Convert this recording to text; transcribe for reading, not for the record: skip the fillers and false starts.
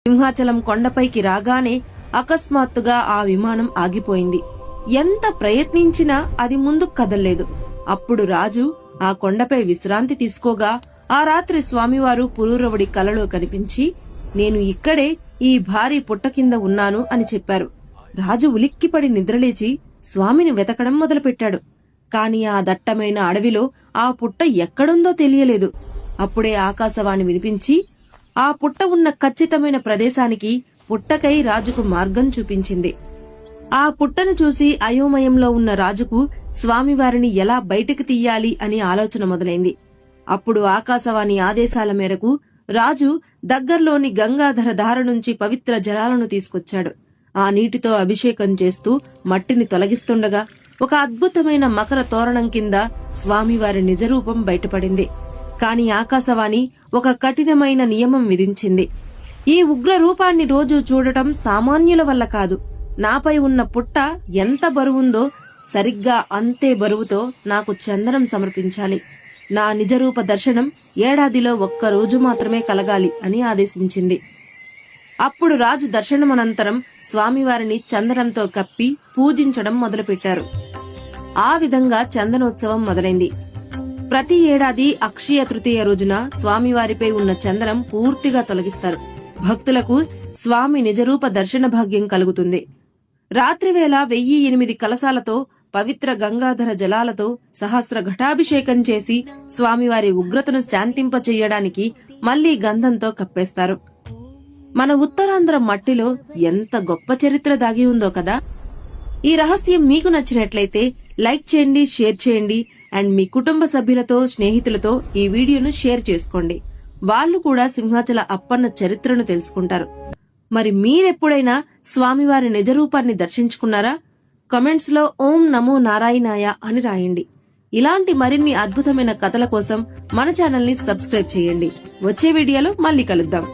సింహాచలం కొండపైకి రాగానే అకస్మాత్తుగా ఆ విమానం ఆగిపోయింది. ఎంత ప్రయత్నించినా అది ముందుకు కదల్లేదు. అప్పుడు రాజు ఆ కొండపై విశ్రాంతి తీసుకోగా ఆ రాత్రి స్వామివారు పురూరవుడి కలలో కనిపించి, నేను ఇక్కడే ఈ భారీ పుట్ట కింద ఉన్నాను అని చెప్పారు. రాజు ఉలిక్కిపడి నిద్రలేచి స్వామిని వెతకడం మొదలుపెట్టాడు. కాని ఆ దట్టమైన అడవిలో ఆ పుట్ట ఎక్కడుందో తెలియలేదు. అప్పుడే ఆకాశవాణి వినిపించి ఆ పుట్ట ఉన్న ఖచ్చితమైన ప్రదేశానికి పుట్టకై రాజుకు మార్గం చూపించింది. ఆ పుట్టను చూసి అయోమయంలో ఉన్న రాజుకు స్వామివారిని ఎలా బయటికి తీయాలి అని ఆలోచన మొదలైంది. అప్పుడు ఆకాశవాణి ఆదేశాల మేరకు రాజు దగ్గర్లోని గంగాధర ధార నుంచి పవిత్ర జలాలను తీసుకొచ్చాడు. ఆ నీటితో అభిషేకం చేస్తూ మట్టిని తొలగిస్తుండగా ఒక అద్భుతమైన మకర తోరణం కింద స్వామివారి నిజరూపం బయటపడింది. కాని ఆకాశవాణి ఒక కఠినమైన నియమం విధించింది. ఈ ఉగ్ర రూపాన్ని రోజు చూడటం సామాన్యుల వల్ల కాదు. నాపై ఉన్న పుట్ట ఎంత బరువుందో సరిగ్గా అంతే బరువుతో నాకు చందనం సమర్పించాలి. నా నిజరూప దర్శనం ఏడాదిలో 1 రోజు మాత్రమే కలగాలి అని ఆదేశించింది. అప్పుడు రాజు దర్శనమనంతరం స్వామివారిని చందనంతో కప్పి పూజించడం మొదలుపెట్టారు. ఆ విధంగా చందనోత్సవం మొదలైంది. ప్రతి ఏడాది అక్షయ తృతీయ రోజున స్వామివారిపై ఉన్న చందనం పూర్తిగా తొలగిస్తారు. భక్తులకు స్వామి నిజరూప దర్శన భాగ్యం కలుగుతుంది. రాత్రివేళ 1008 కలశాలతో పవిత్ర గంగాధర జలాలతో సహస్ర ఘటాభిషేకం చేసి స్వామివారి ఉగ్రతను శాంతింపచెయ్యడానికి మళ్లీ గంధంతో కప్పేస్తారు. మన ఉత్తరాంధ్ర మట్టిలో ఎంత గొప్ప చరిత్ర దాగి ఉందో కదా. ఈ రహస్యం మీకు నచ్చినట్లయితే లైక్ చేయండి, షేర్ చేయండి అండ్ మీ కుటుంబ సభ్యులతో, స్నేహితులతో ఈ వీడియోను షేర్ చేసుకోండి. వాళ్లు కూడా సింహాచల అప్పన్న చరిత్రను తెలుసుకుంటారు. మరి మీరెప్పుడైనా స్వామివారి నిజరూపాన్ని దర్శించుకున్నారా? కామెంట్స్ లో ఓం నమో నారాయణాయ అని రాయండి. ఇలాంటి మరిన్ని అద్భుతమైన కథల కోసం మన ఛానల్ ని సబ్స్క్రైబ్ చేయండి. వచ్చే వీడియోలో మళ్ళీ కలుద్దాం.